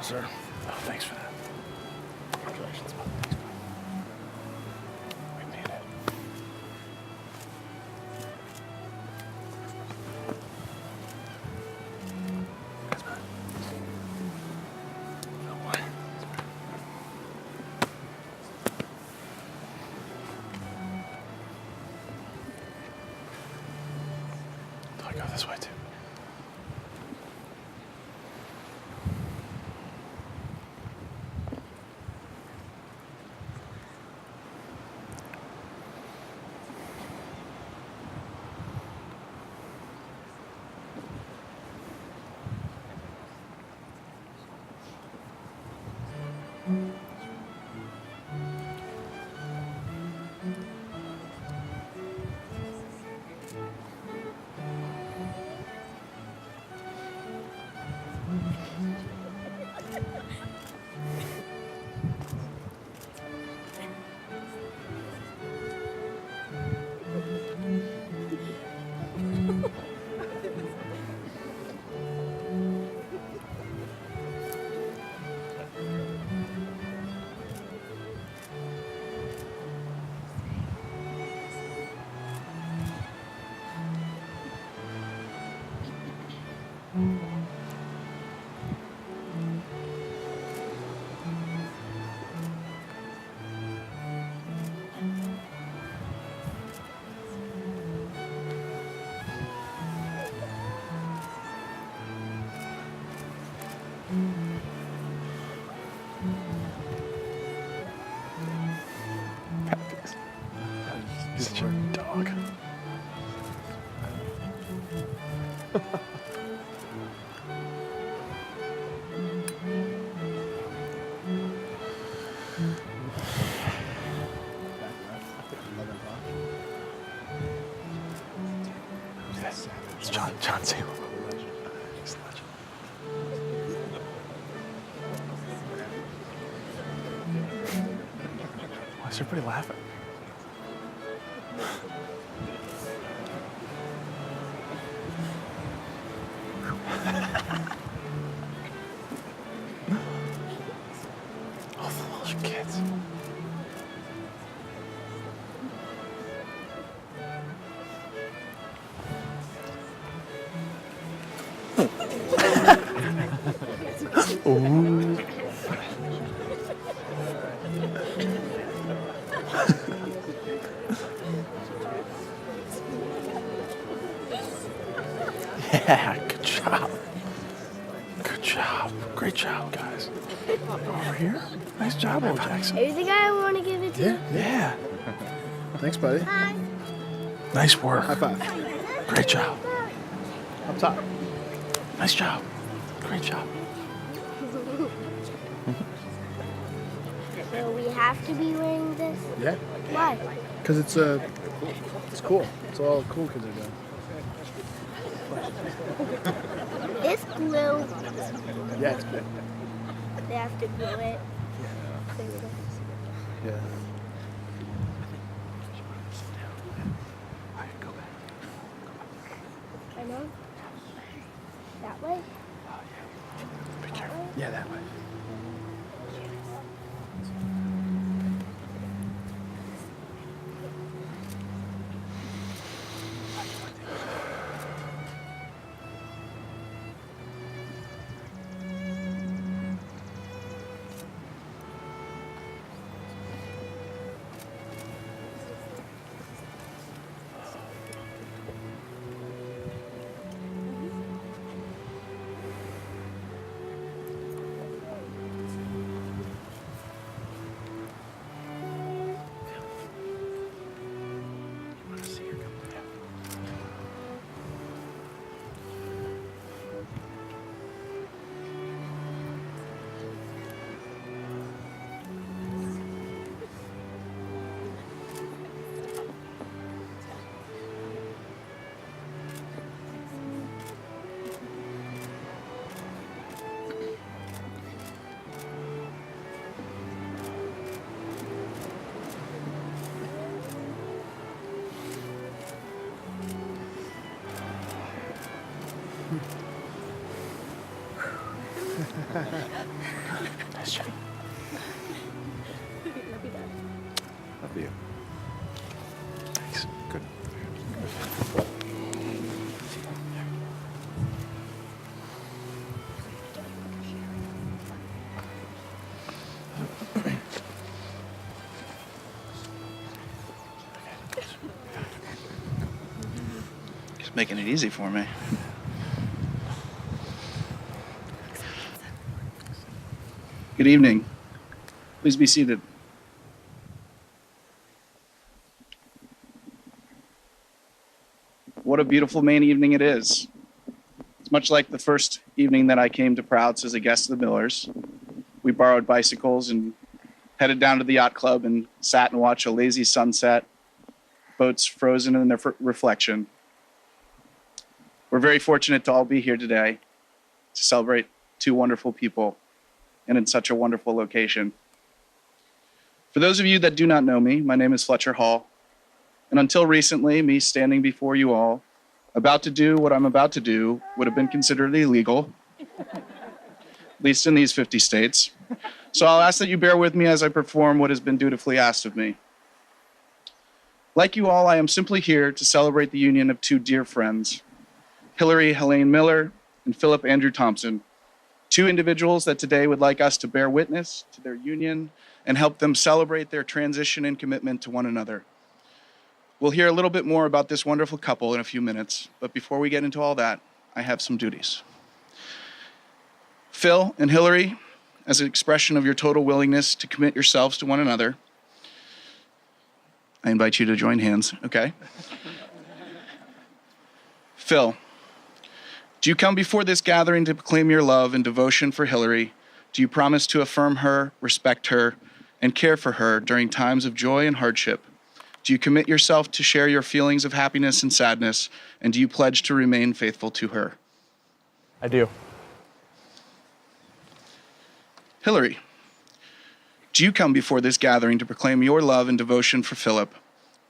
sir. Oh, thanks for that. Congratulations, bud. Thanks, bud. We made it. Thanks, bud. No way. Do I go this way too? Such a dog. It's John Salem. He's a legend. Why is everybody laughing? All the little kids. Ooh. Yeah, good job. Good job. Great job, guys. Over here. Nice job, old Jackson. Are you the guy I want to give it to? Yeah. Thanks, buddy. Hi. Nice work. High five. Great job. Up top. Nice job. Great job. So we have to be wearing this? Yeah. Why? Because it's cool. It's all cool kids are doing. This glue, Yeah, it's good. they have to glue it. Yeah. I know. That way? Be careful. Yeah, that way. Nice job. Love you. Thanks. Good. He's making it easy for me. Good evening. Please be seated. What a beautiful Maine evening it is. It's much like the first evening that I came to Prouts as a guest of the Millers. We borrowed bicycles and headed down to the yacht club and sat and watched a lazy sunset, boats frozen in their reflection. We're very fortunate to all be here today to celebrate two wonderful people and in such a wonderful location. For those of you that do not know me, my name is Fletcher Hall. And until recently, me standing before you all, about to do what I'm about to do, would have been considered illegal, at least in these 50 states. So I'll ask that you bear with me as I perform what has been dutifully asked of me. Like you all, I am simply here to celebrate the union of two dear friends, Philary Helene Miller and Philip Andrew Thompson, two individuals that today would like us to bear witness to their union and help them celebrate their transition and commitment to one another. We'll hear a little bit more about this wonderful couple in a few minutes, but before we get into all that, I have some duties. Phil and Philary, as an expression of your total willingness to commit yourselves to one another, I invite you to join hands, okay? Phil, do you come before this gathering to proclaim your love and devotion for Philary? Do you promise to affirm her, respect her, and care for her during times of joy and hardship? Do you commit yourself to share your feelings of happiness and sadness? And do you pledge to remain faithful to her? I do. Philary, do you come before this gathering to proclaim your love and devotion for Philip?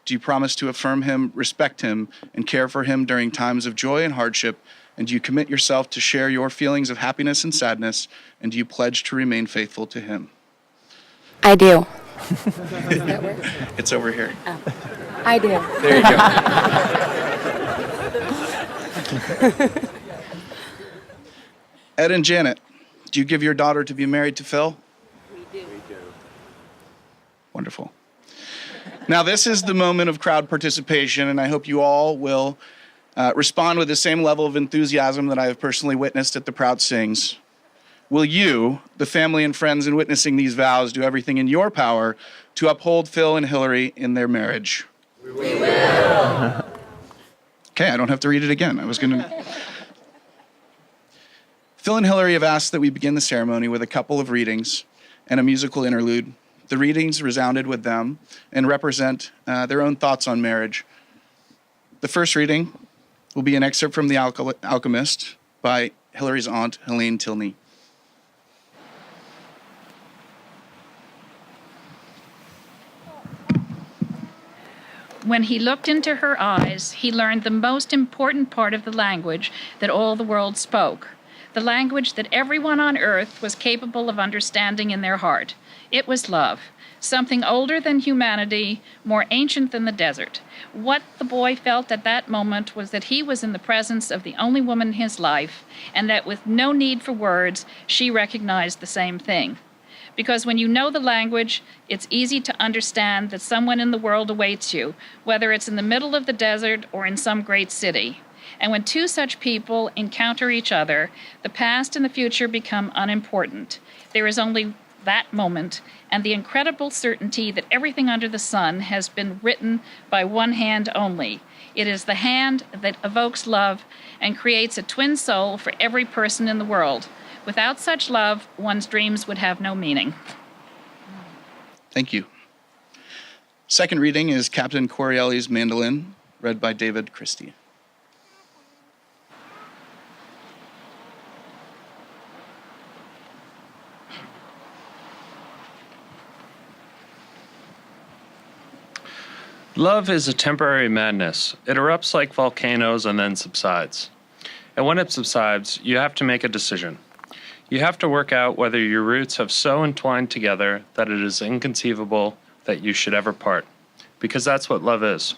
Do you promise to affirm him, respect him, and care for him during times of joy and hardship? And do you commit yourself to share your feelings of happiness and sadness? And do you pledge to remain faithful to him? I do. It's over here. I do. There you go. Ed and Janet, do you give your daughter to be married to Phil? We do. Wonderful. Now, this is the moment of crowd participation, and I hope you all will respond with the same level of enthusiasm that I have personally witnessed at the Proud Sings. Will you, the family and friends in witnessing these vows, do everything in your power to uphold Phil and Philary in their marriage? We will. Okay, I don't have to read it again. I was going to... Phil and Philary have asked that we begin the ceremony with a couple of readings and a musical interlude. The readings resounded with them and represent their own thoughts on marriage. The first reading will be an excerpt from The Alchemist by Hilary's aunt, Helene Tilney. When he looked into her eyes, he learned the most important part of the language that all the world spoke, the language that everyone on earth was capable of understanding in their heart. It was love, something older than humanity, more ancient than the desert. What the boy felt at that moment was that he was in the presence of the only woman in his life, and that with no need for words, she recognized the same thing. Because when you know the language, it's easy to understand that someone in the world awaits you, whether it's in the middle of the desert or in some great city. And when two such people encounter each other, the past and the future become unimportant. There is only that moment and the incredible certainty that everything under the sun has been written by one hand only. It is the hand that evokes love and creates a twin soul for every person in the world. Without such love, one's dreams would have no meaning. Thank you. Second reading is Captain Corielli's Mandolin, read by David Christie. Love is a temporary madness. It erupts like volcanoes and then subsides. And when it subsides, you have to make a decision. You have to work out whether your roots have so entwined together that it is inconceivable that you should ever part, because that's what love is.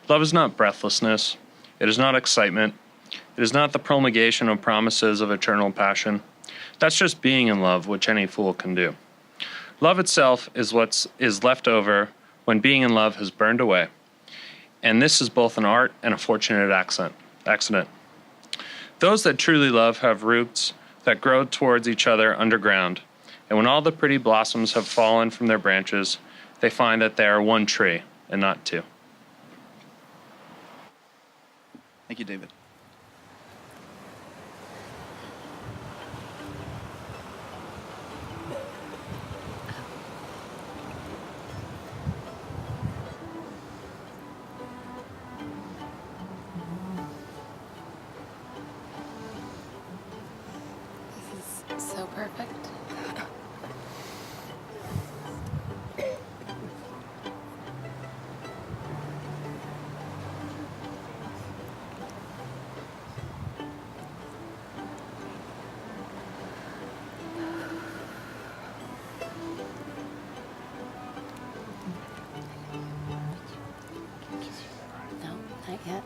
Love is not breathlessness. It is not excitement. It is not the promulgation of promises of eternal passion. That's just being in love, which any fool can do. Love itself is what is left over when being in love has burned away. And this is both an art and a fortunate accident. Those that truly love have roots that grow towards each other underground, and when all the pretty blossoms have fallen from their branches, they find that they are one tree and not two. Thank you, David. This is so perfect. No, not yet.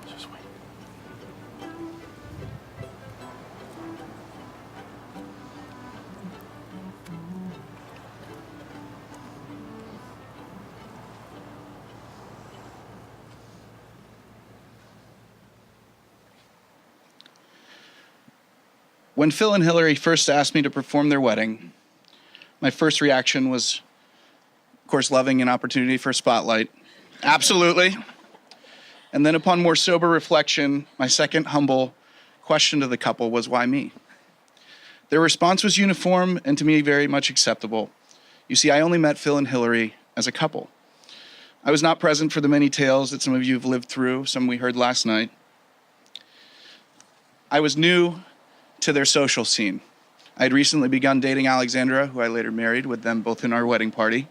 Just wait. When Phil and Hillary first asked me to perform their wedding, my first reaction was, of course, loving an opportunity for a spotlight. Absolutely. And then upon more sober reflection, my second humble question to the couple was, why me? Their response was uniform and to me very much acceptable. You see, I only met Phil and Hillary as a couple. I was not present for the many tales that some of you have lived through, some we heard last night. I was new to their social scene. I had recently begun dating Alexandra, who I later married, with them both in our wedding party.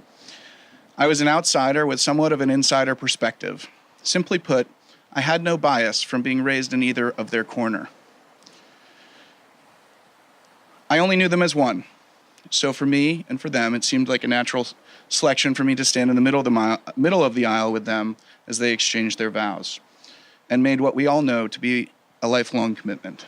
I was an outsider with somewhat of an insider perspective. Simply put, I had no bias from being raised in either of their corner. I only knew them as one. So for me and for them, it seemed like a natural selection for me to stand in the middle of the aisle with them as they exchanged their vows and made what we all know to be a lifelong commitment.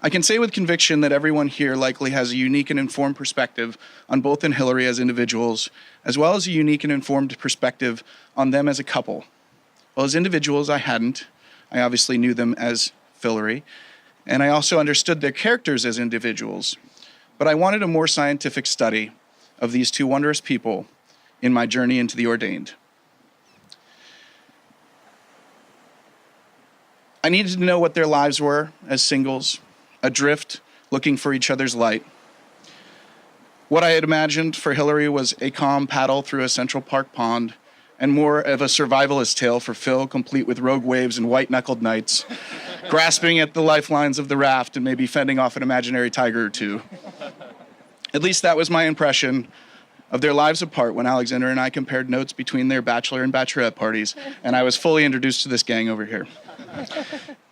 I can say with conviction that everyone here likely has a unique and informed perspective on both and Hillary as individuals, as well as a unique and informed perspective on them as a couple. Well, as individuals, I hadn't. I obviously knew them as Philary, and I also understood their characters as individuals. But I wanted a more scientific study of these two wondrous people in my journey into the ordained. I needed to know what their lives were as singles, adrift, looking for each other's light. What I had imagined for Hillary was a calm paddle through a Central Park pond, and more of a survivalist tale for Phil, complete with rogue waves and white-knuckled knights, grasping at the lifelines of the raft and maybe fending off an imaginary tiger or two. At least that was my impression of their lives apart when Alexander and I compared notes between their bachelor and bachelorette parties, and I was fully introduced to this gang over here.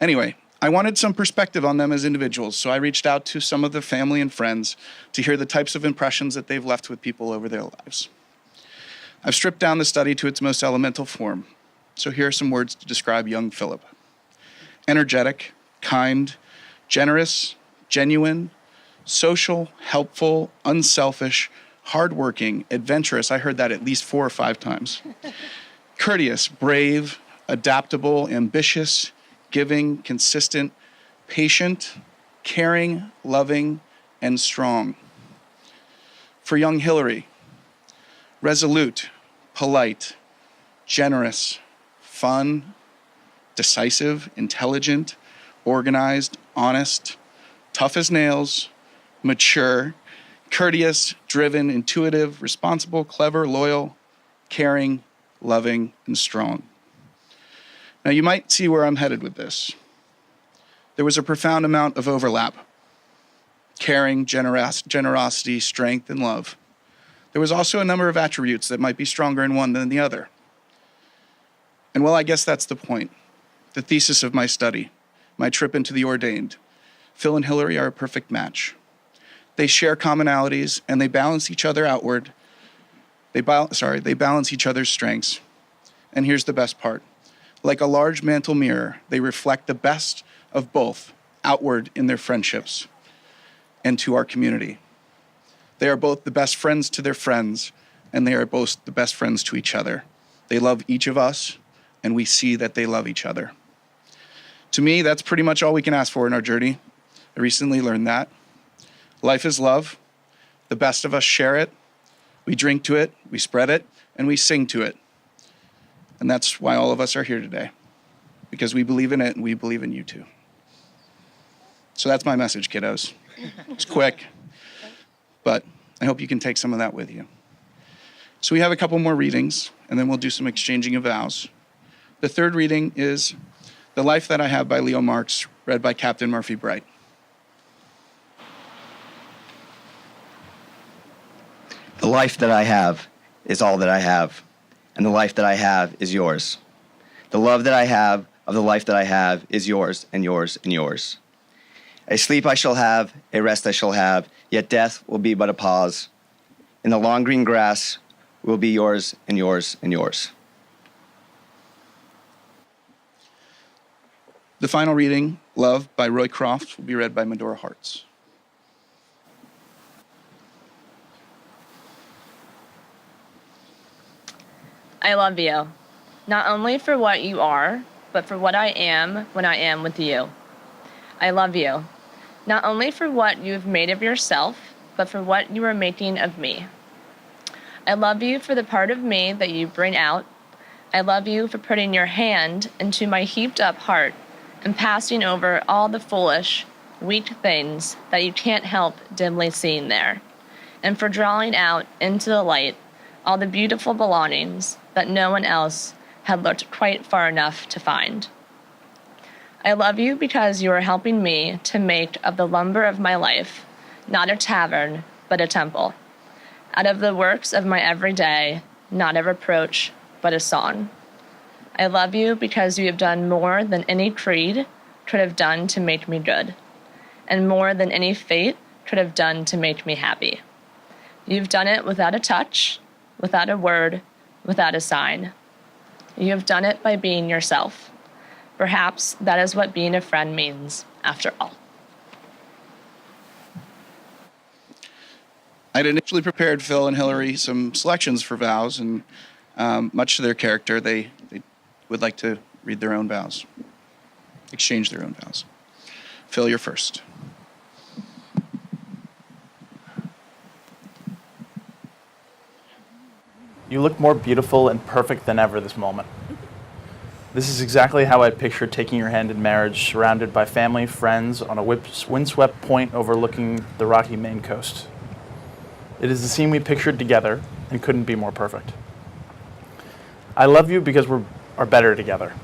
Anyway, I wanted some perspective on them as individuals, so I reached out to some of their family and friends to hear the types of impressions that they've left with people over their lives. I've stripped down the study to its most elemental form, so here are some words to describe young Philip. Energetic, kind, generous, genuine, social, helpful, unselfish, hardworking, adventurous. I heard that at least 4 or 5 times. Courteous, brave, adaptable, ambitious, giving, consistent, patient, caring, loving, and strong. For young Hillary, resolute, polite, generous, fun, decisive, intelligent, organized, honest, tough as nails, mature, courteous, driven, intuitive, responsible, clever, loyal, caring, loving, and strong. Now, you might see where I'm headed with this. There was a profound amount of overlap. Caring, generosity, strength, and love. There was also a number of attributes that might be stronger in one than the other. And well, I guess that's the point. The thesis of my study, my trip into the ordained. Phil and Hillary are a perfect match. They share commonalities and they balance each other outward. They balance each other's strengths. And here's the best part. Like a large mantle mirror, they reflect the best of both outward in their friendships and to our community. They are both the best friends to their friends, and they are both the best friends to each other. They love each of us, and we see that they love each other. To me, that's pretty much all we can ask for in our journey. I recently learned that. Life is love. The best of us share it. We drink to it, we spread it, and we sing to it. And that's why all of us are here today, because we believe in it and we believe in you too. So that's my message, kiddos. It's quick, but I hope you can take some of that with you. So we have a couple more readings, and then we'll do some exchanging of vows. The third reading is The Life That I Have by Leo Marx, read by Captain Murphy Bright. The life that I have is all that I have, and the life that I have is yours. The love that I have of the life that I have is yours and yours and yours. A sleep I shall have, a rest I shall have, yet death will be but a pause. In the long green grass will be yours and yours and yours. The final reading, Love by Roy Croft, will be read by Medora Hartz. I love you, not only for what you are, but for what I am when I am with you. I love you, not only for what you have made of yourself, but for what you are making of me. I love you for the part of me that you bring out. I love you for putting your hand into my heaped up heart and passing over all the foolish, weak things that you can't help dimly seeing there, and for drawing out into the light all the beautiful belongings that no one else had looked quite far enough to find. I love you because you are helping me to make of the lumber of my life not a tavern, but a temple. Out of the works of my everyday, not a reproach, but a song. I love you because you have done more than any creed could have done to make me good, and more than any fate could have done to make me happy. You've done it without a touch, without a word, without a sign. You have done it by being yourself. Perhaps that is what being a friend means, after all. I'd initially prepared Phil and Hillary some selections for vows, and much to their character, they would like to read their own vows, exchange their own vows. Phil, you're first. You look more beautiful and perfect than ever this moment. This is exactly how I pictured taking your hand in marriage, surrounded by family, friends, on a windswept point overlooking the rocky Maine coast. It is the scene we pictured together and couldn't be more perfect. I love you because we are better together.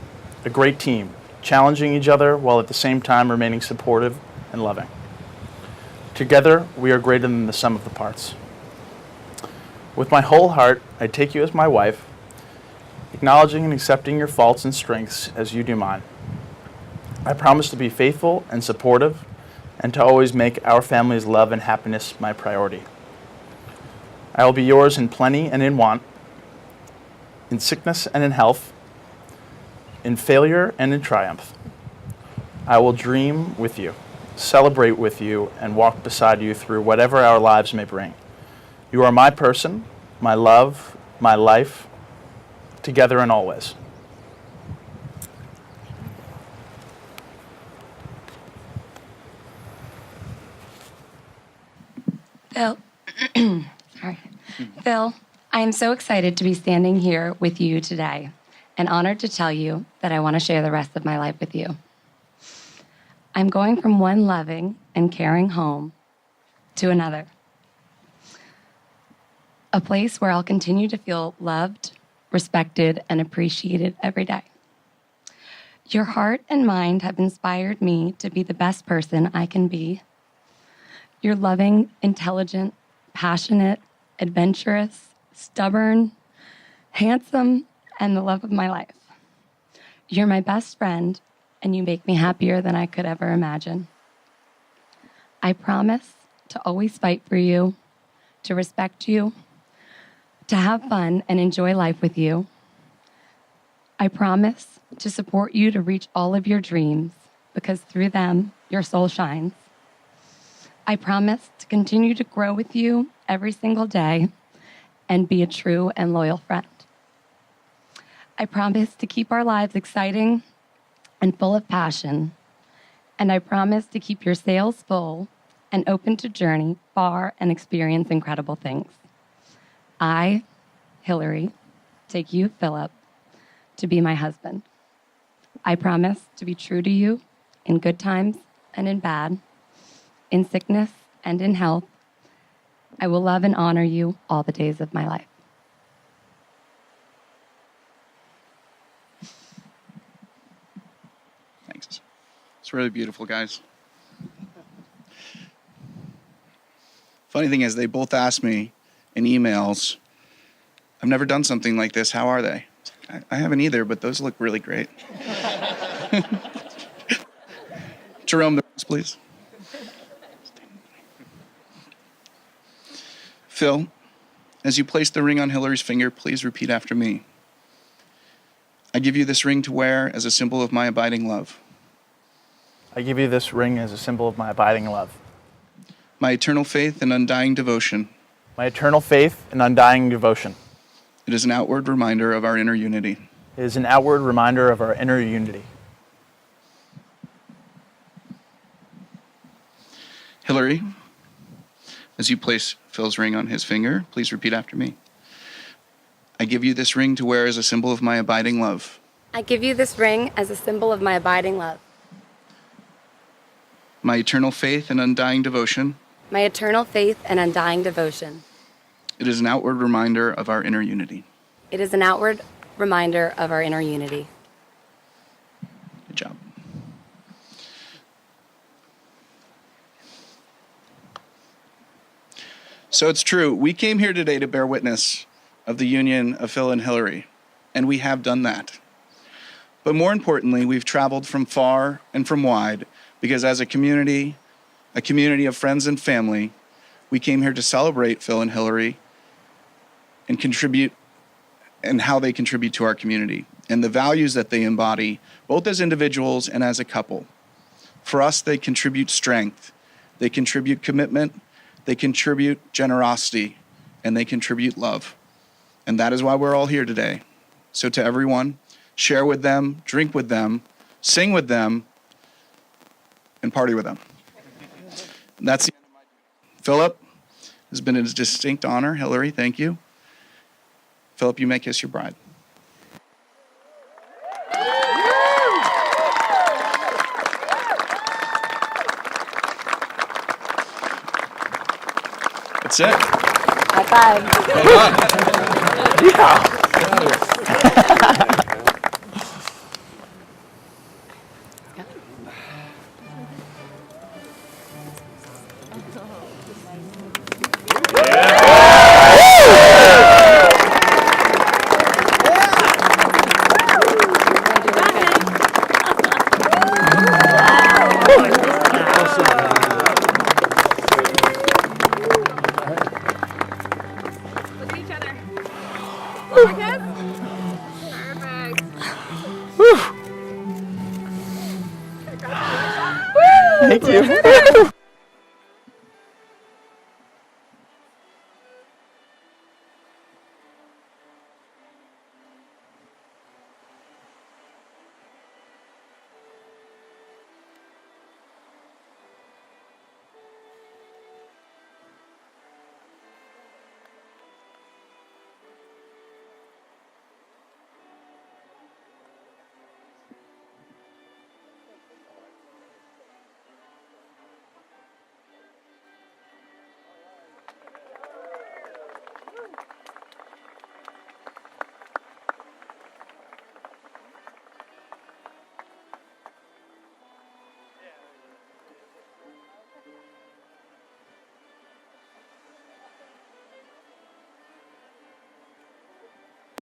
A great team, challenging each other while at the same time remaining supportive and loving. Together, we are greater than the sum of the parts. With my whole heart, I take you as my wife, acknowledging and accepting your faults and strengths as you do mine. I promise to be faithful and supportive and to always make our family's love and happiness my priority. I will be yours in plenty and in want, in sickness and in health, in failure and in triumph. I will dream with you, celebrate with you, and walk beside you through whatever our lives may bring. You are my person, my love, my life, together and always. Phil, sorry. Phil, I am so excited to be standing here with you today and honored to tell you that I want to share the rest of my life with you. I'm going from one loving and caring home to another. A place where I'll continue to feel loved, respected, and appreciated every day. Your heart and mind have inspired me to be the best person I can be. You're loving, intelligent, passionate, adventurous, stubborn, handsome, and the love of my life. You're my best friend, and you make me happier than I could ever imagine. I promise to always fight for you, to respect you, to have fun and enjoy life with you. I promise to support you to reach all of your dreams because through them, your soul shines. I promise to continue to grow with you every single day and be a true and loyal friend. I promise to keep our lives exciting and full of passion. And I promise to keep your sails full and open to journey far and experience incredible things. I, Philary, take you, Philip, to be my husband. I promise to be true to you in good times and in bad, in sickness and in health. I will love and honor you all the days of my life. Thanks. It's really beautiful, guys. Funny thing is, they both asked me in emails, I've never done something like this. How are they? I haven't either, but those look really great. Jerome, the rose, please. Phil, as you place the ring on Hilary's finger, please repeat after me. I give you this ring to wear as a symbol of my abiding love. I give you this ring as a symbol of my abiding love. My eternal faith and undying devotion. My eternal faith and undying devotion. It is an outward reminder of our inner unity. It is an outward reminder of our inner unity. Philary, as you place Phil's ring on his finger, please repeat after me. I give you this ring to wear as a symbol of my abiding love. I give you this ring as a symbol of my abiding love. My eternal faith and undying devotion. My eternal faith and undying devotion. It is an outward reminder of our inner unity. It is an outward reminder of our inner unity. Good job. So it's true. We came here today to bear witness of the union of Phil and Philary, and we have done that. But more importantly, we've traveled from far and from wide because as a community of friends and family, we came here to celebrate Phil and Philary and contribute and how they contribute to our community and the values that they embody, both as individuals and as a couple. For us, they contribute strength, they contribute commitment, they contribute generosity, and they contribute love. And that is why we're all here today. So to everyone, share with them, drink with them, sing with them, and party with them. And that's the end of my duty. Philip, it's been a distinct honor. Philary, thank you. Philip, you may kiss your bride. That's it. High five. Thank you.